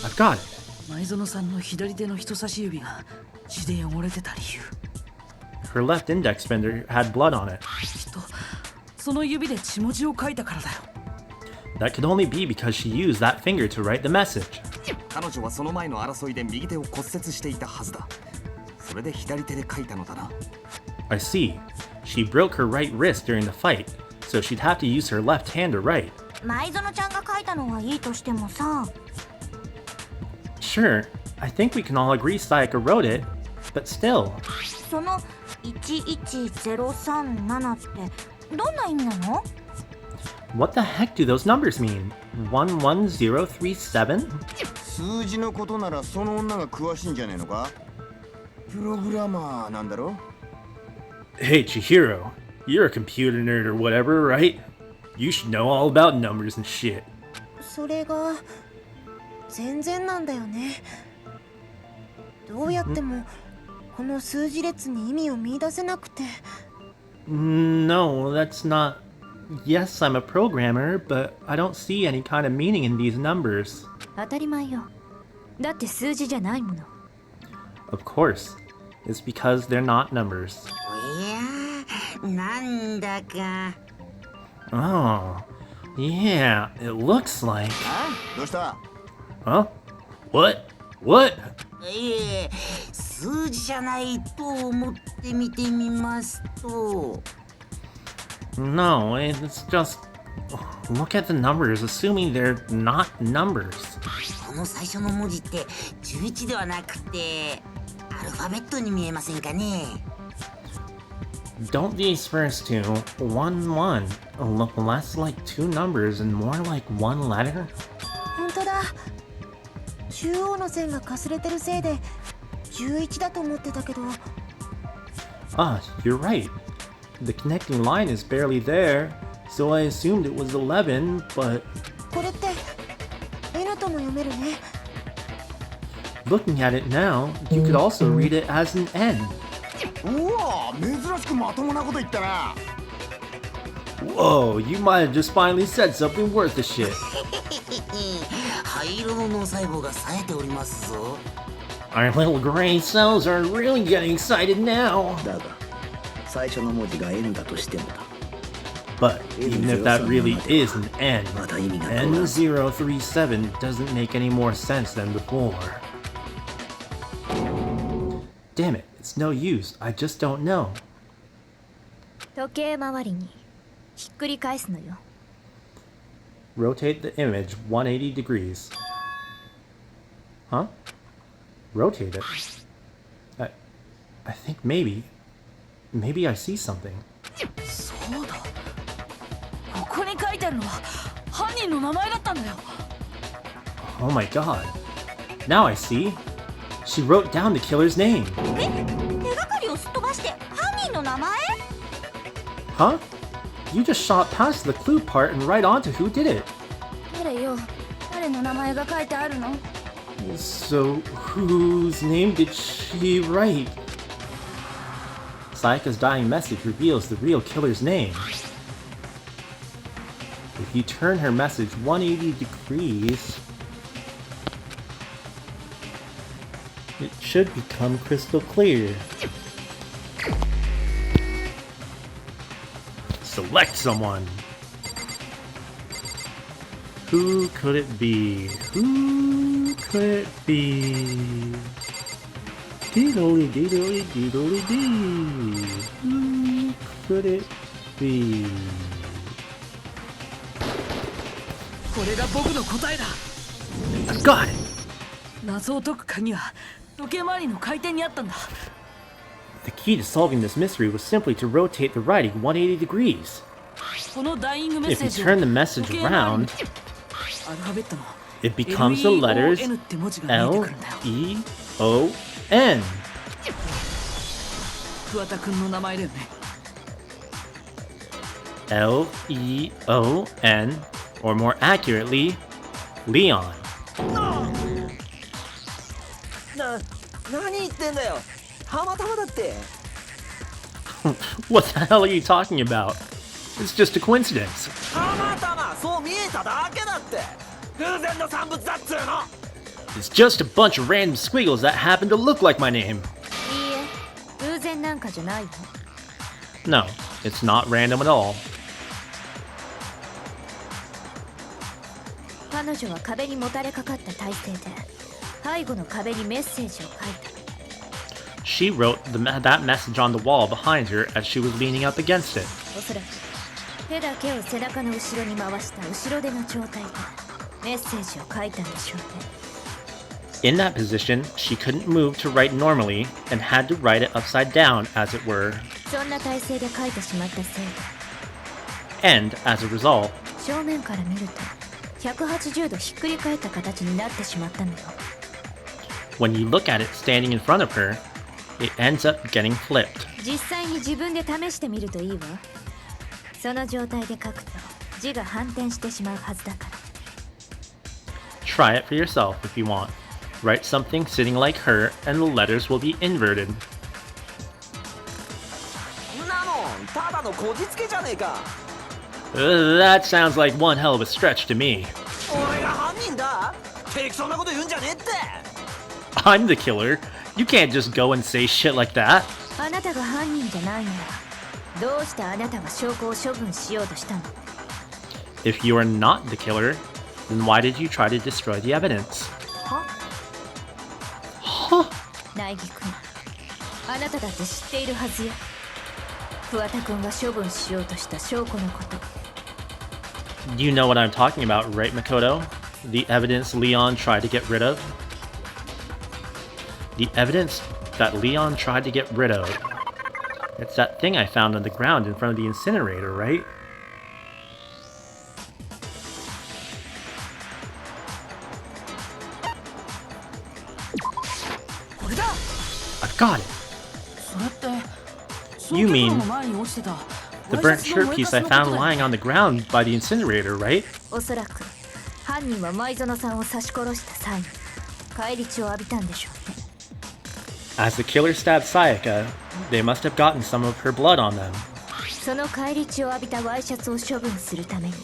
I've got it. 前園さんの左手の人差し指が血で汚れてた理由。 Her left index finger had blood on it. きっとその指で血文字を書いたからだよ。 That could only be because she used that finger to write the message. 彼女はその前の争いで右手を骨折していたはずだ。それで左手で書いたのだな。 I see. She broke her right wrist during the fight, so she'd have to use her left hand to write. 前園ちゃんが書いたのはいいとしてもさ。 Sure, I think we can all agree Sayaka wrote it, but still. その11037ってどんな意味なの？ What the heck do those numbers mean? 11037? 数字のことならその女が詳しいんじゃねえのか？プログラマーなんだろ？ Hey, Chihiro, you're a computer nerd or whatever, right? You should know all about numbers and shit. それが全然なんだよね。どうやってもこの数字列に意味を見出せなくて。No, that's not... Yes, I'm a programmer, but I don't see any kind of meaning in these numbers. 当たり前よ。だって数字じゃないもの。Of course. It's because they're not numbers. いやなんだか Oh, yeah, it looks like... どうした？ Huh? What? What? いえ数字じゃないと思って見てみますと No, it's just... Look at the numbers, assuming they're not numbers. この最初の文字って11ではなくてアルファベットに見えませんかね？ Don't these first two, 1, 1, look less like two numbers and more like one letter? 本当だ。中央の線がかすれてるせいで11だと思ってたけど。Ah, you're right. The connecting line is barely there, so I assumed it was 11, but... これって N とも読めるね。Looking at it now, you could also read it as an N. うわ珍しくまともなこと言ったな。 Whoa, you might have just finally said something worth a shit. 灰色の脳細胞が冴えておりますぞ。 Our little gray cells are really getting excited now. だが最初の文字が N だとしてもだ。 But even if that really is an N, まだ意味が通らん。 N037 doesn't make any more sense than before. Damn it, it's no use. I just don't know. 時計回りにひっくり返すのよ。 Rotate the image 180 degrees. Huh? Rotate it? I think maybe I see something. そうだ。ここに書いてあるのは犯人の名前だったんだよ。 Oh my god. Now I see. She wrote down the killer's name. 手がかりをすっ飛ばして犯人の名前？ Huh? You just shot past the clue part and right on to who did it. 誰よ？誰の名前が書いてあるの？ So, whose name did she write? Sayaka's dying message reveals the real killer's name. If you turn her message 180 degrees, it should become crystal clear. Select someone. Who could it be? Who could it be? Deedly deedly deedly dee. Who could it be? これが僕の答えだ。 I've got it! 謎を解く鍵は時計回りの回転にあったんだ。 The key to solving this mystery was simply to rotate the writing 180 degrees. このダイイングメッ If セ you ージ turn the message 時計回りに around, アルファベットの it becomes the letters LEON って文字が見えて L くるんだよ。 E O N. 桑田くんの名前だよね。 L E O N, or more accurately, Leon. 何言ってんだよ。たまたまだって。 What the hell are you talking about? It's just a coincidence. たまたまそう見えただけだって。偶然の産物だっつうの。 It's just a bunch of random squiggles that happen to look like my name. いいえ、偶然なんかじゃないよ。 No, it's not random at all. 彼女は壁にもたれかかった体勢で背後の壁にメッセージを書いた。 She wrote that message on the wall behind her as she was leaning up against it. おそらく手だけを背中の後ろに回した後ろ手の状態でメッセージを書いたんでしょうね。 In that position, she couldn't move to write normally and had to write it upside down, as it were. そんな体勢で書いてしまったせいで And, as a result, 正面から見ると180度ひっくり返った形になってしまったのよ。 When you look at it standing in front of her, it ends up getting flipped. 実際に自分で試してみるといいわ。その状態で書くと字が反転してしまうはずだから。 Try it for yourself if you want. Write something sitting like her and the letters will be inverted. なもんただのこじつけじゃねえか。 That sounds like one hell of a stretch to me. 俺が犯人だ。適当なこと言うんじゃねえって。 I'm the killer. You can't just go and say shit like that. あなたが犯人じゃないならどうしてあなたが証拠を処分しようとしたの？ If you are not the killer, then why did you try to destroy the evidence? は？苗木君、あなただって知っているはずよ。桑田君が処分しようとした証拠のこと。 You know what I'm talking about, right, Makoto? The evidence Leon tried to get rid of? The evidence that Leon tried to get rid of. It's that thing I found on the ground in front of the incinerator, right? I've got it! それって You mean 焼却炉の前に落ちてた the burnt shirt piece I found lying on the ground by the incinerator, right? おそらく犯人は舞園さんを刺し殺した際に返り血を浴びたんでしょうね。 As the killer stabbed Sayaka, they must have gotten some of her blood on them. その返り血を浴びたワイシャツを処分するために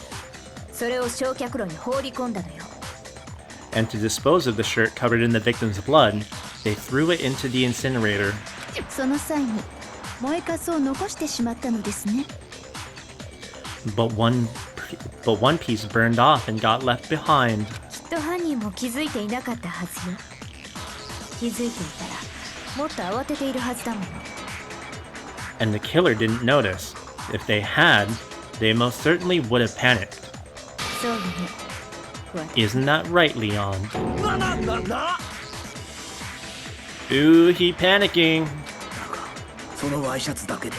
それを焼却炉に放り込んだのよ。 And to dispose of the shirt covered in the victim's blood, they threw it into the incinerator. その際に燃えかすを残してしまったのですね。 But one piece burned off and got left behind. きっと犯人も気づいていなかったはずよ。気づいていたらもっと慌てているはずだもの。 And the killer didn't notice. If they had, they most certainly would have panicked. そうよね。 Isn't that right, Leon? な Ooh, he panicking. そのワイシャツだけで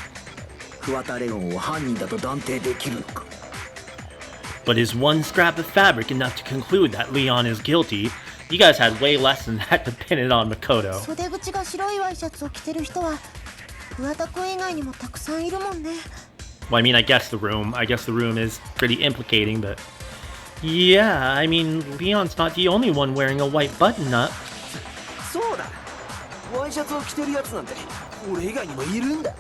桑田レオンを犯人だと断定できるのか。 But is one scrap of fabric enough to conclude that Leon is guilty? You guys had way less than that to pin it on Makoto. 袖口が白いワイシャツを着てる人は桑田君以外にもたくさんいるもんね。 Well, I mean, I guess the room is pretty implicating, but yeah, I mean, Leon's not the only one wearing a white button-up. そうだ。ワイシャツを着てるやつなんて俺以外にもいるんだ。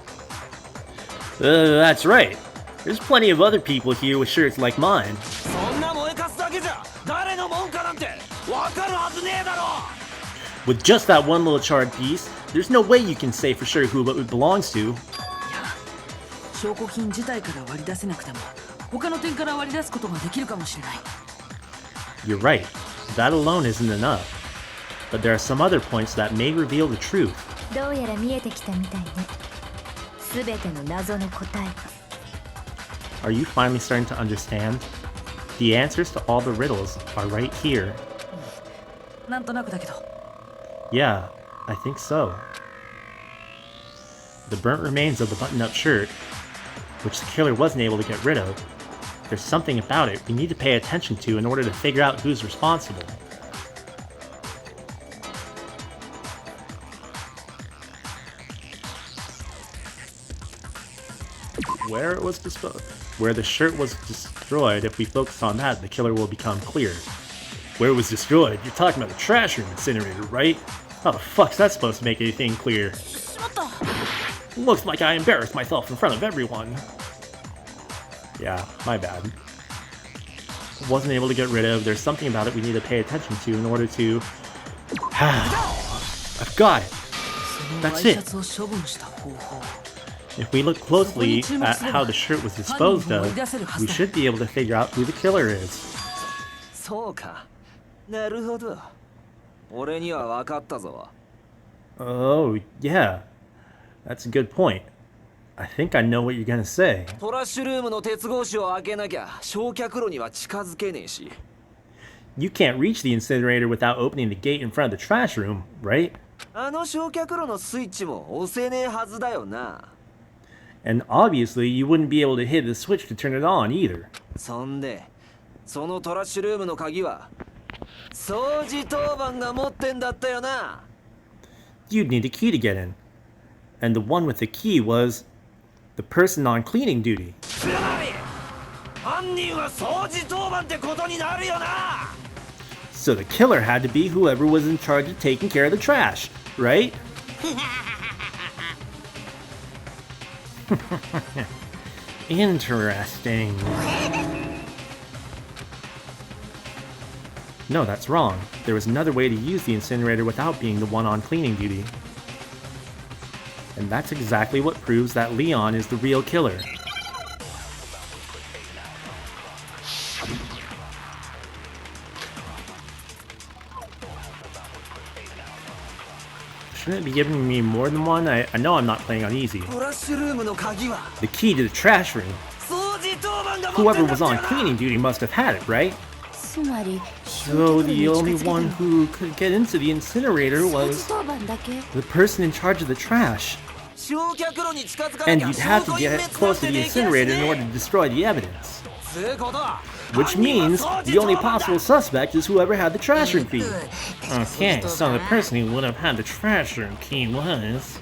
That's right. There's plenty of other people here with shirts like mine. そんな燃えかすだけじゃ誰のもんかなんてわかるはずねえだろ。 With just that one little charred piece, there's no way you can say for sure who it belongs to. いや証拠品自体から割り出せなくても他の点から割り出すことができるかもしれない。 You're right. That alone isn't enough. But there are some other points that may reveal the truth. どうやら見えてきたみたいね。すべての謎の答えが。 Are you finally starting to understand? The answers to all the riddles are right here. なんとなくだけど。 Yeah, I think so. The burnt remains of the button-up shirt, which the killer wasn't able to get rid of. There's something about it we need to pay attention to in order to figure out who's responsible. Where the shirt was destroyed, if we focus on that, the killer will become clear. Where it was destroyed? You're talking about the trash room incinerator, right? How the fuck's that supposed to make anything clear? Looks like I embarrassed myself in front of everyone. Yeah, my bad. Wasn't able to get rid of. There's something about it we need to pay attention to in order to... I've got it! That's it! If we look closely at how the shirt was disposed of, we should be able to figure out who the killer is. そうか。なるほど。俺には分かったぞ。 Oh, yeah. That's a good point. I think I know what you're gonna say. トラッシュルームの鉄格子を開けなきゃ焼却炉には近づけねえし。 You can't reach the incinerator without opening the gate in front of the trash room, right? あの焼却炉のスイッチも押せねえはずだよな。 And obviously, you wouldn't be able to hit the switch to turn it on either. そんで、そのトラッシュルームの鍵は掃除当番が持ってんだったよな。 You'd need a key to get in. And the one with the key was the person on cleaning duty. つまり犯人は掃除当番ってことになるよな。 So the killer had to be whoever was in charge of taking care of the trash, right? Interesting. No, that's wrong. There was another way to use the incinerator without being the one on cleaning duty. And that's exactly what proves that Leon is the real killer. Shouldn't it be giving me more than one? I know I'm not playing on easy. トラッシュルームの鍵は The key to the trash room. 掃除当番が持って Whoever んだ was ったよ on な。 cleaning duty must have had it, right? つまり So the only one who could get into the incinerator 掃 was 除当番だけ the person in charge of the trash. 焼却炉に近づかな And きゃ you'd have 証 to 拠隠 get 滅なん close て to the できやし incinerator ね in え。 order to destroy the evidence. つうことは Which 犯人は means 掃除 the only 当番だ。 possible suspect is whoever had the trash room key. Okay, so the person who would have had the trash room key was...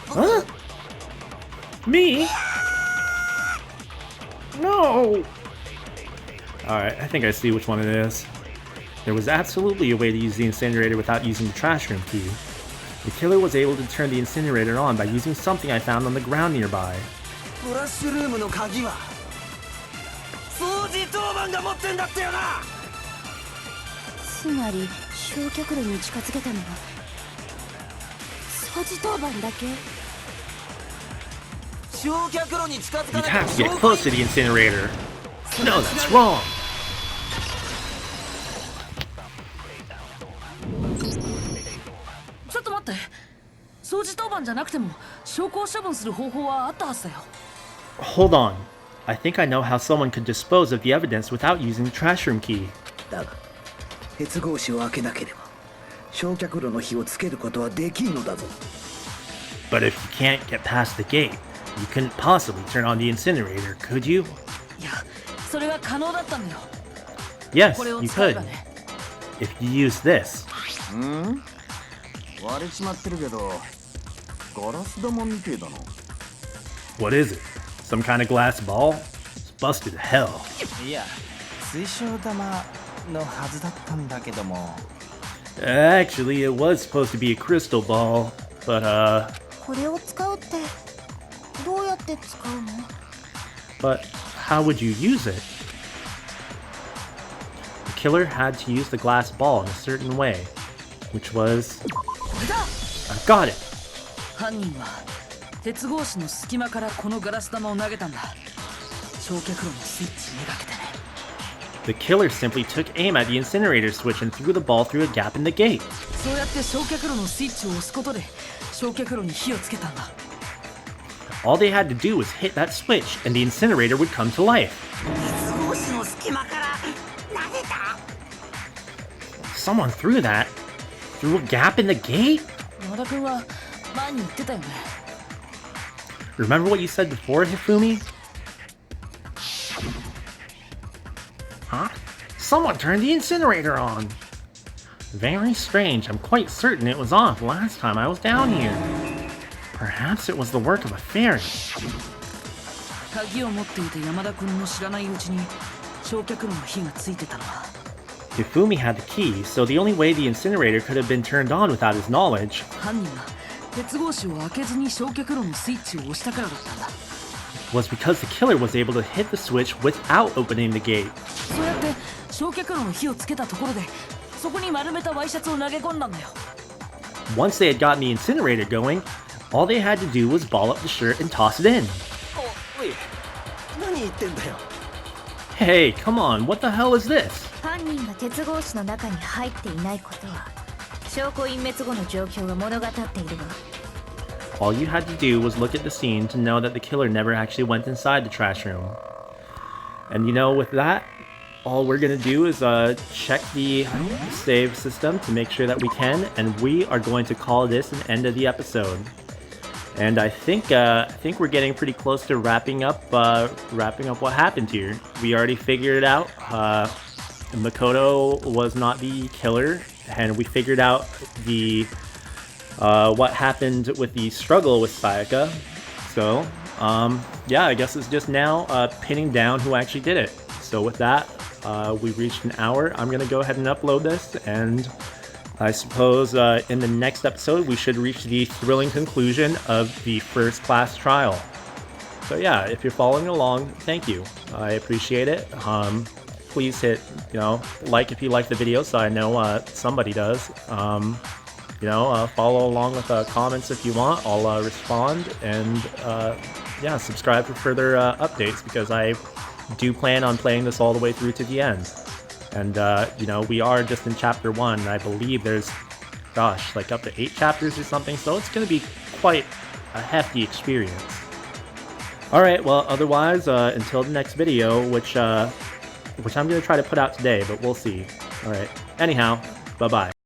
Huh? Me? No! Alright, I think I see which one it is. There was absolutely a way to use the incinerator without using the trash room key. The killer was able to turn the incinerator on by using something I found on the ground nearby. トラッシュルームの鍵は掃除当番が持ってんだったよな。つまり焼却炉に近づけたのは掃除当番だけ焼却炉に近づか You'd なきゃ have to 証 get 拠 close to the incinerator. No, that's wrong! ちょっと待って。掃除当番じゃなくても証拠を処分する方法はあったはずだよ。Hold on. I think I know how someone could dispose of the evidence without using the trash room key. だが鉄格子を開けなければ焼却炉の火をつけることはできんのだぞ。 But if you can't get past the gate, you couldn't possibly turn on the incinerator, could you? いや、それが可能だったんだよ。 Yes, これを you 使え could. ばね。 If you use this. 割れちまってるけどガラス玉みてえだな。 What is it? Some kind of glass ball? It's busted to hell. いや水晶玉のはずだったんだけども。 Actually, it was supposed to be a crystal ball, but これを使うってどうやって使うの？ but how would you use it? The killer had to use the glass ball in a certain way, which was... これだ。 I've got it! 犯人は鉄格子の隙間からこのガラス玉を投げたんだ。焼却炉のスイッチめがけてね。 The killer simply took aim at the incinerator switch and threw the ball through a gap in the gate. そうやって焼却炉のスイッチを押すことで焼却炉に火をつけたんだ。 All they had to do was hit that switch, and the incinerator would come to life. 鉄格子の隙間から投げた。 Someone threw that? Through a gap in the gate? 山田君は前に言ってたよね。 Remember what you said before, Hifumi? Huh? Someone turned the incinerator on! Very strange. I'm quite certain it was off last time I was down here. Perhaps it was the work of a fairy. 鍵を持っていた山田君の知らないうちに焼却炉の火がついてたのは Hifumi had the key, so the only way the incinerator could have been turned on without his knowledge 犯人が鉄格子を開けずに焼却炉のスイッチを押したからだったんだ。 was because the killer was able to hit the switch without opening the gate. そうやって焼却炉の火をつけたところでそこに丸めたワイシャツを投げ込んだんだよ。 Once they had gotten the incinerator going, all they had to do was ball up the shirt and toss it in. おい何言ってんだよ。 Hey, come on, what the hell is this? 犯人が鉄格子の中に入っていないことは証拠隠滅後の状況が物語っているわ。 All you had to do was look at the scene to know that the killer never actually went inside the trash room. And you know, with that, all we're gonna do is check the save system to make sure that we can, and we are going to call this an end of the episode. And I think we're getting pretty close to wrapping up what happened here. We already figured it out. Makoto was not the killer, and we figured out the what happened with the struggle with Sayaka. So yeah, I guess it's just now pinning down who actually did it. So with that, we've reached an hour. I'm gonna go ahead and upload this, and I suppose in the next episode we should reach the thrilling conclusion of the first class trial. So yeah, if you're following along, thank you. I appreciate it. Please hit, like if you like the video, so I know somebody does. Follow along with comments if you want. I'll respond, and yeah, subscribe for further updates, because I do plan on playing this all the way through to the end. And we are just in chapter 1. I believe there's, like up to 8 chapters or something, so it's going to be quite a hefty experience. Alright, well, otherwise, until the next video, which I'm going to try to put out today, but we'll see. Alright, anyhow, bye-bye.